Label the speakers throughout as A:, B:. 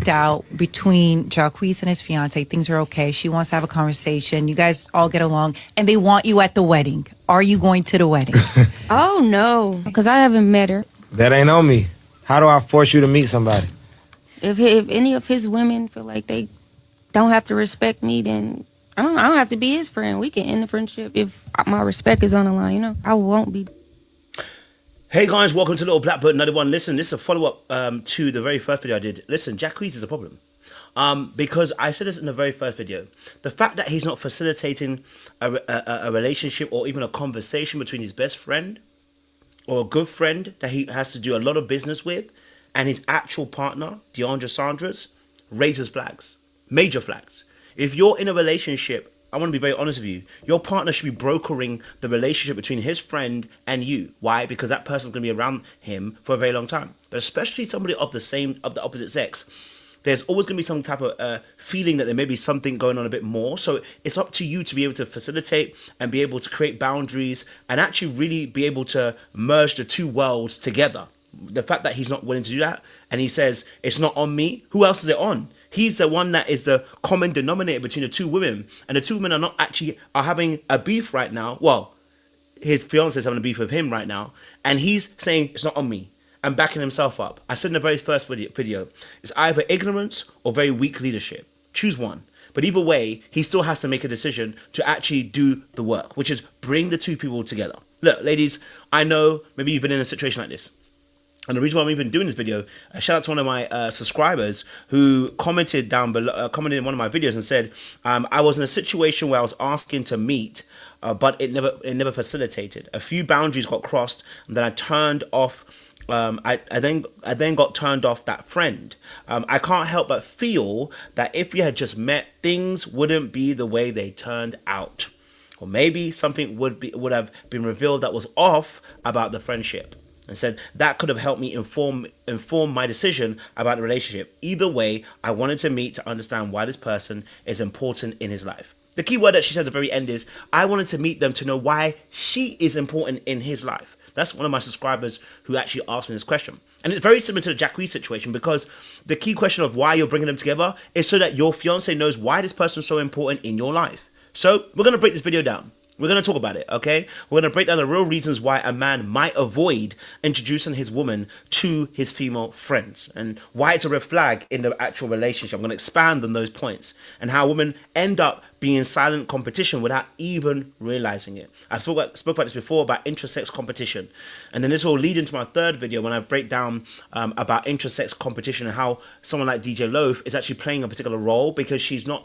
A: worked out between Jacquees and his fiance. Things are okay. She wants to have a conversation. You guys all get along, and they want you at the wedding. Are you going to the wedding?
B: Oh, no, because I haven't met her.
C: That ain't on me. How do I force you to meet somebody?
B: If any of his women feel like they don't have to respect me, then I don't have to be his friend. We can end the friendship if my respect is on the line, you know? I won't be.
D: Hey guys, welcome to Little Blackbird 91. Listen, this is a follow-up to the very first video I did. Listen, Jacquees is a problem. Because I said this in the very first video. The fact that he's not facilitating a relationship or even a conversation between his best friend or a good friend that he has to do a lot of business with and his actual partner, Deiondra Saunders, raises flags. Major flags. If you're in a relationship, I want to be very honest with you, your partner should be brokering the relationship between his friend and you. Why? Because that person's going to be around him for a very long time. But especially somebody of the opposite sex, there's always going to be some type of feeling that there may be something going on a bit more. So it's up to you to be able to facilitate and be able to create boundaries and actually really be able to merge the two worlds together. The fact that he's not willing to do that and he says, it's not on me, who else is it on? He's the one that is the common denominator between the two women, and the two women are having a beef right now. Well, his fiance is having a beef with him right now, and he's saying it's not on me and backing himself up. I said in the very first video, it's either ignorance or very weak leadership. Choose one. But either way, he still has to make a decision to actually do the work, which is bring the two people together. Look, ladies, I know maybe you've been in a situation like this. And the reason why I'm even doing this video, shout out to one of my subscribers who commented down below, commented in one of my videos and said, I was in a situation where I was asking to meet, but it never facilitated. A few boundaries got crossed, and then I turned off. I then got turned off that friend. I can't help but feel that if we had just met, things wouldn't be the way they turned out, or maybe something would have been revealed that was off about the friendship. And said that could have helped me inform my decision about the relationship. Either way, I wanted to meet to understand why this person is important in his life. The key word that she said at the very end is, I wanted to meet them to know why she is important in his life. That's one of my subscribers who actually asked me this question. And it's very similar to the Jacquees situation, because the key question of why you're bringing them together is so that your fiance knows why this person is so important in your life. So we're going to break this video down. We're going to talk about it, okay? We're going to break down the real reasons why a man might avoid introducing his woman to his female friends and why it's a red flag in the actual relationship. I'm going to expand on those points and how women end up being in silent competition without even realizing it. I spoke about this before about intersex competition. And then this will lead into my third video when I break down about intersex competition and how someone like DJ Loaf is actually playing a particular role because she's not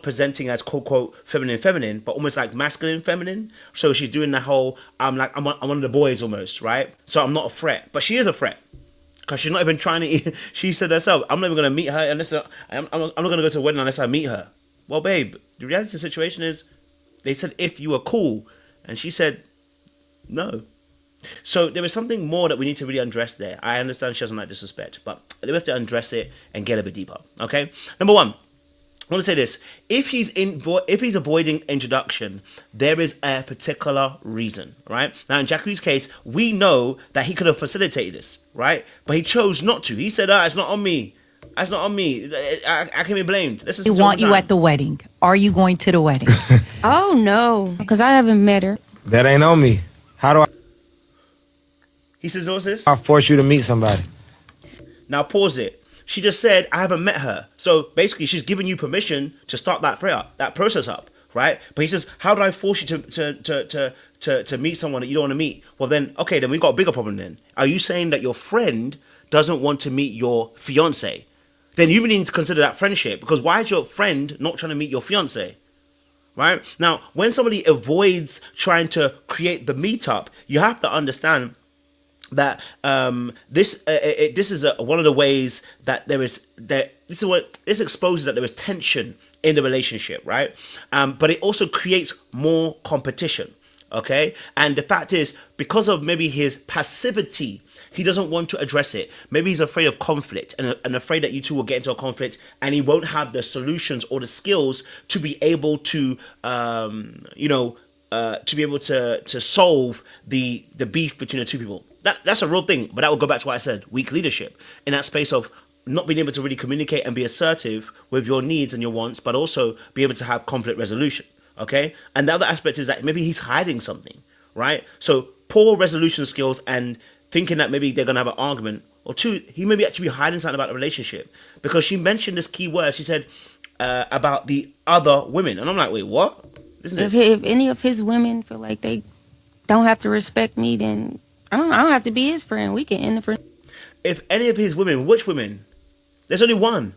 D: presenting as quote unquote feminine, but almost like masculine feminine. So she's doing the whole, I'm one of the boys almost, right? So I'm not a threat, but she is a threat. Because she's not even trying to, she said herself, I'm not even going to meet her unless, I'm not going to go to a wedding unless I meet her. Well, babe, the reality of the situation is, they said if you were cool, and she said no. So there is something more that we need to really address there. I understand she doesn't like disrespect, but we have to address it and get a bit deeper, okay? Number one, I want to say this. If he's avoiding introduction, there is a particular reason, right? Now, in Jacquees' case, we know that he could have facilitated this, right? But he chose not to. He said, it's not on me. It's not on me. I can be blamed.
A: They want you at the wedding. Are you going to the wedding?
B: Oh, no, because I haven't met her.
C: That ain't on me. How do
D: He says, what's this?
C: I force you to meet somebody?
D: Now, pause it. She just said, I haven't met her. So basically, she's giving you permission to start that process up, right? But he says, how do I force you to meet someone that you don't want to meet? Well, then, okay, then we've got a bigger problem then. Are you saying that your friend doesn't want to meet your fiance? Then you really need to consider that friendship, because why is your friend not trying to meet your fiance? Right? Now, when somebody avoids trying to create the meetup, you have to understand that this is one of the ways that this exposes that there is tension in the relationship, right? But it also creates more competition. Okay, and the fact is, because of maybe his passivity, he doesn't want to address it. Maybe he's afraid of conflict and afraid that you two will get into a conflict and he won't have the solutions or the skills to be able to to solve the beef between the two people. That's a real thing, but that will go back to what I said, weak leadership in that space of, not being able to really communicate and be assertive with your needs and your wants, but also be able to have conflict resolution. Okay. And the other aspect is that maybe he's hiding something, right? So poor resolution skills and thinking that maybe they're going to have an argument, or two, he may be actually hiding something about the relationship, because she mentioned this key word. She said about the other women. And I'm like, wait, what? Listen to this.
B: If any of his women feel like they don't have to respect me, then I don't have to be his friend. We can end the friendship.
D: If any of his women, which women? There's only one.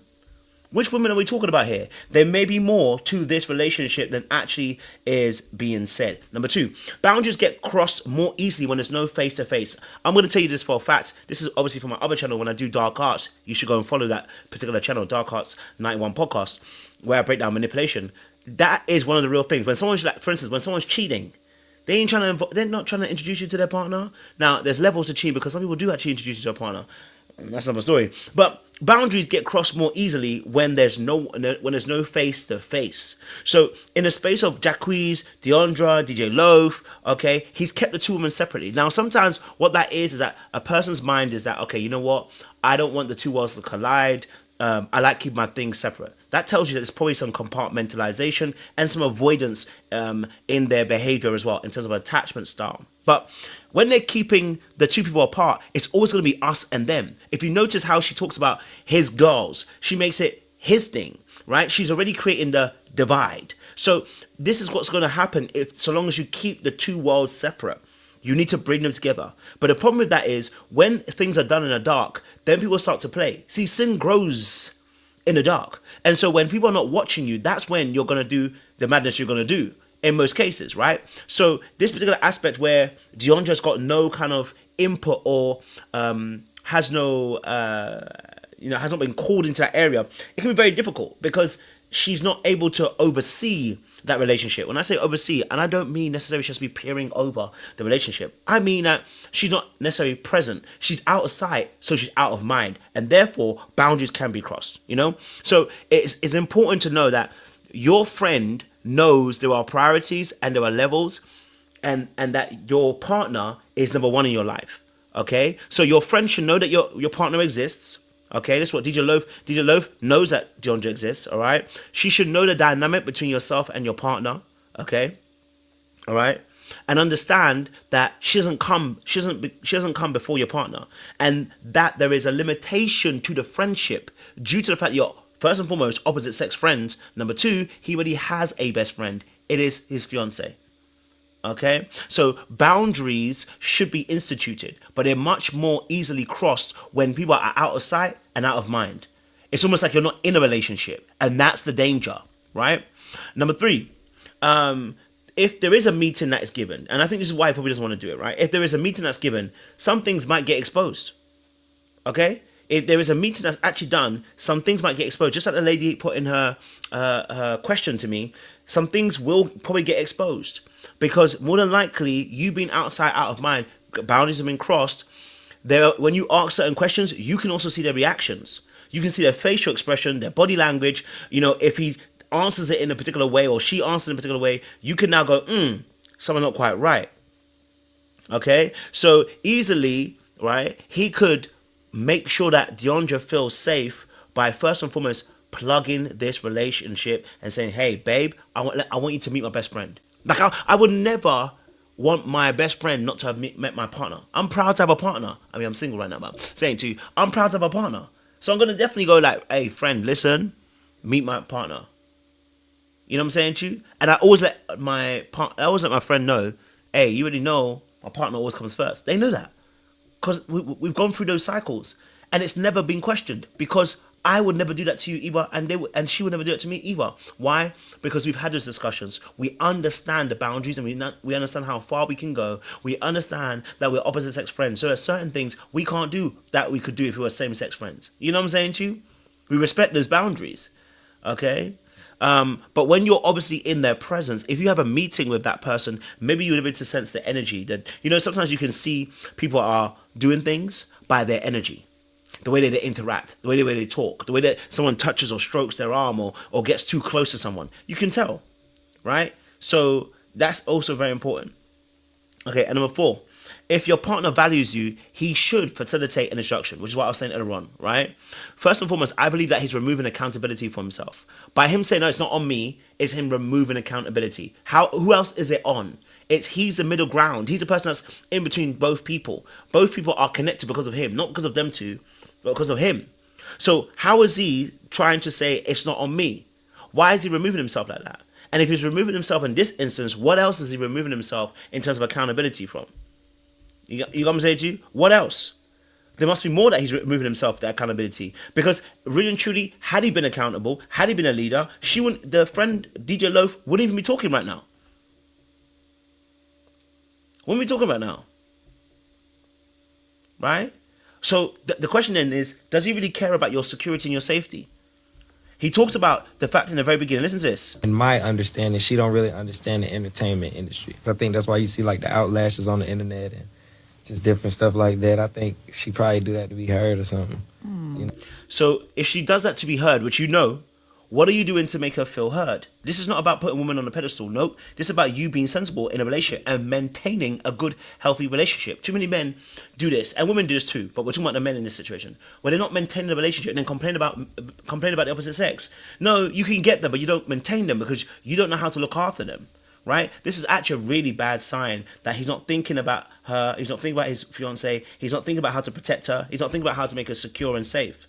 D: Which women are we talking about here? There may be more to this relationship than actually is being said. Number two, boundaries get crossed more easily when there's no face-to-face. I'm going to tell you this for a fact. This is obviously for my other channel when I do Dark Arts. You should go and follow that particular channel, Dark Arts 91 podcast, where I break down manipulation. That is one of the real things. When someone's, like, for instance, when someone's cheating, they're not trying to introduce you to their partner. Now, there's levels to cheating, because some people do actually introduce you to a partner. That's another story. But boundaries get crossed more easily when there's no face to face. So in the space of Jacquees, Deiondra, DJ Loaf, okay, he's kept the two women separately. Now sometimes what that is that a person's mind is that, okay, you know what, I don't want the two worlds to collide. I like keeping my things separate. That tells you that there's probably some compartmentalization and some avoidance in their behavior as well, in terms of attachment style. But when they're keeping the two people apart, it's always going to be us and them. If you notice how she talks about his girls, she makes it his thing, right? She's already creating the divide. So this is what's going to happen so long as you keep the two worlds separate. You need to bring them together. But the problem with that is when things are done in the dark, then people start to play. See, sin grows in the dark. And so when people are not watching you, that's when you're going to do the madness you're going to do in most cases, right? So this particular aspect where Deiondra's got no kind of input or has not been called into that area, it can be very difficult because she's not able to oversee that relationship. When I say oversee, and I don't mean necessarily she has to be peering over the relationship. I mean that she's not necessarily present. She's out of sight, so she's out of mind. And therefore, boundaries can be crossed, you know? So it's important to know that your friend knows there are priorities and there are levels, and that your partner is number one in your life, okay? So your friend should know that your partner exists. Okay, this is what DJ Loaf knows that Deiondra exists, all right? She should know the dynamic between yourself and your partner, okay? All right? And understand that she doesn't come before your partner, and that there is a limitation to the friendship due to the fact you're, first and foremost, opposite sex friends. Number two, he already has a best friend. It is his fiance. Okay, so boundaries should be instituted, but they're much more easily crossed when people are out of sight and out of mind. It's almost like you're not in a relationship, and that's the danger, right? Number three, if there is a meeting that is given, and I think this is why he probably doesn't want to do it, right? If there is a meeting that's given, some things might get exposed, okay? If there is a meeting that's actually done, some things might get exposed. Just like the lady put in her question to me, some things will probably get exposed. Because more than likely, you being outside, out of mind, boundaries have been crossed. When you ask certain questions, you can also see their reactions. You can see their facial expression, their body language. You know, if he answers it in a particular way or she answers in a particular way, you can now go, something not quite right. Okay? So easily, right, he could make sure that Deiondra feels safe by first and foremost plugging this relationship and saying, hey, babe, I want you to meet my best friend. Like, I would never want my best friend not to have met my partner. I'm proud to have a partner. I mean, I'm single right now, but I'm saying to you, I'm proud to have a partner. So I'm going to definitely go like, hey, friend, listen, meet my partner. You know what I'm saying to you? And I always let my friend know, hey, you already know my partner always comes first. They know that. Because we've gone through those cycles. And it's never been questioned. Because I would never do that to you either, and she would never do it to me either. Why? Because we've had those discussions. We understand the boundaries, and we understand how far we can go. We understand that we're opposite sex friends. So there's certain things we can't do that we could do if we were same sex friends. You know what I'm saying to you? We respect those boundaries. Okay? But when you're obviously in their presence, if you have a meeting with that person, maybe you'll be able to sense the energy. That, you know, sometimes you can see people are doing things by their energy. The way that they interact, the way they talk, the way that someone touches or strokes their arm or gets too close to someone. You can tell, right? So that's also very important. Okay, and number four, if your partner values you, he should facilitate an instruction, which is what I was saying earlier on, right? First and foremost, I believe that he's removing accountability for himself. By him saying, no, it's not on me, it's him removing accountability. Who else is it on? He's the middle ground. He's the person that's in between both people. Both people are connected because of him, not because of them two, but because of him. So how is he trying to say it's not on me? Why is he removing himself like that? And if he's removing himself in this instance, what else is he removing himself in terms of accountability from? You got what I'm saying to you? What else? There must be more that he's removing himself, that accountability. Because really and truly, had he been accountable, had he been a leader, the friend DJ Loaf wouldn't even be talking right now. What are we talking about now? Right? So the question then is, does he really care about your security and your safety? He talks about the fact in the very beginning. Listen to this.
C: In my understanding, she don't really understand the entertainment industry. I think that's why you see like the outlashes on the internet and just different stuff like that. I think she probably do that to be heard or something. You know?
D: So if she does that to be heard, which you know, what are you doing to make her feel heard? This is not about putting women on a pedestal. Nope. This is about you being sensible in a relationship and maintaining a good, healthy relationship. Too many men do this, and women do this too, but we're talking about the men in this situation, where they're not maintaining a relationship and then complain about the opposite sex. No, you can get them, but you don't maintain them because you don't know how to look after them, right? This is actually a really bad sign that he's not thinking about her, he's not thinking about his fiancée, he's not thinking about how to protect her, he's not thinking about how to make her secure and safe.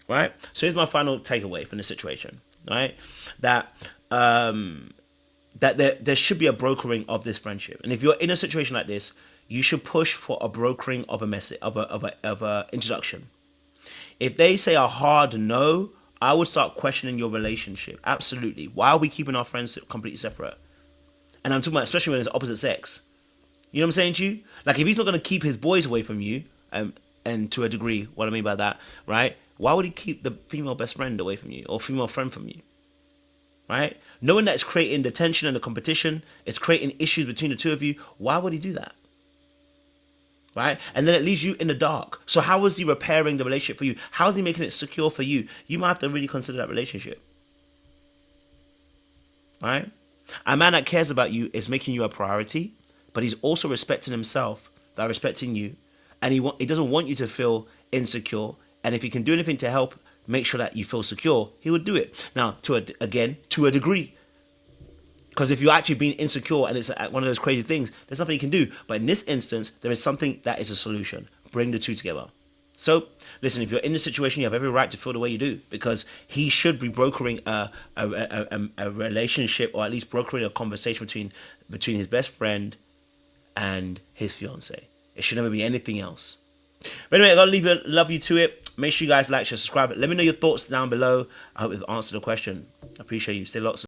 D: Right? So here's my final takeaway from this situation, right? That there should be a brokering of this friendship. And if you're in a situation like this, you should push for a brokering of a message, of a introduction. If they say a hard no, I would start questioning your relationship. Absolutely. Why are we keeping our friends completely separate? And I'm talking about especially when it's opposite sex. You know what I'm saying to you? Like if he's not going to keep his boys away from you, and to a degree, what I mean by that, right? Why would he keep the female best friend away from you or female friend from you? Right? Knowing that it's creating the tension and the competition, it's creating issues between the two of you, why would he do that? Right? And then it leaves you in the dark. So how is he repairing the relationship for you? How is he making it secure for you? You might have to really consider that relationship. Right? A man that cares about you is making you a priority, but he's also respecting himself by respecting you. And he doesn't want you to feel insecure. And if he can do anything to help make sure that you feel secure, he would do it. Now, to a degree. Because if you're actually being insecure and it's one of those crazy things, there's nothing you can do. But in this instance, there is something that is a solution. Bring the two together. So, listen, if you're in this situation, you have every right to feel the way you do. Because he should be brokering a relationship, or at least brokering a conversation between his best friend and his fiancée. It should never be anything else. But anyway, I gotta love you to it. Make sure you guys like, share, subscribe. Let me know your thoughts down below. I hope we've answered the question. I appreciate you. Stay lots.